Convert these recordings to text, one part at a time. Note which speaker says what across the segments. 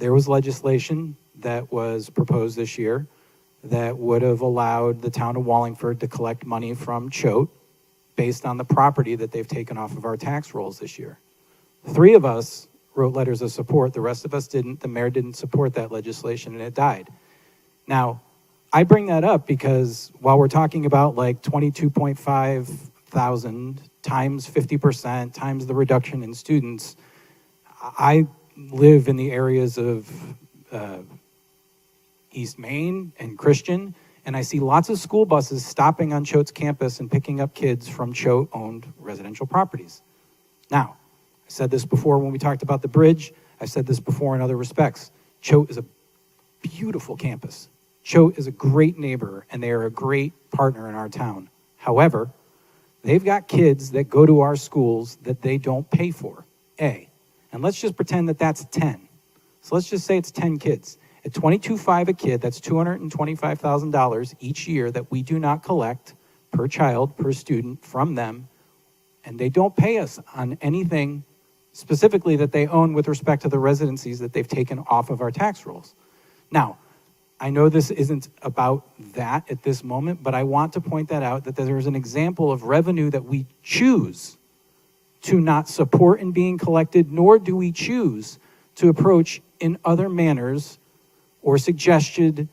Speaker 1: there was legislation that was proposed this year that would have allowed the town of Wallingford to collect money from Choate based on the property that they've taken off of our tax rolls this year. 3 of us wrote letters of support. The rest of us didn't. The mayor didn't support that legislation, and it died. Now, I bring that up because while we're talking about like 22.5 thousand times 50% times the reduction in students, I live in the areas of East Main and Christian, and I see lots of school buses stopping on Choate's campus and picking up kids from Choate-owned residential properties. Now, I said this before when we talked about the bridge. I said this before in other respects. Choate is a beautiful campus. Choate is a great neighbor, and they are a great partner in our town. However, they've got kids that go to our schools that they don't pay for, A. And let's just pretend that that's 10. So let's just say it's 10 kids. At $22,500 a kid, that's $225,000 each year that we do not collect per child, per student from them, and they don't pay us on anything specifically that they own with respect to the residencies that they've taken off of our tax rolls. Now, I know this isn't about that at this moment, but I want to point that out, that there's an example of revenue that we choose to not support in being collected, nor do we choose to approach in other manners or suggested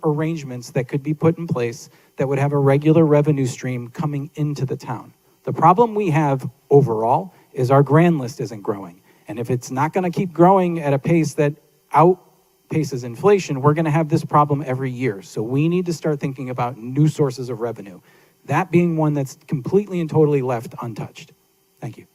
Speaker 1: arrangements that could be put in place that would have a regular revenue stream coming into the town. The problem we have overall is our grand list isn't growing. And if it's not gonna keep growing at a pace that outpaces inflation, we're gonna have this problem every year. So we need to start thinking about new sources of revenue. That being one that's completely and totally left untouched. Thank you.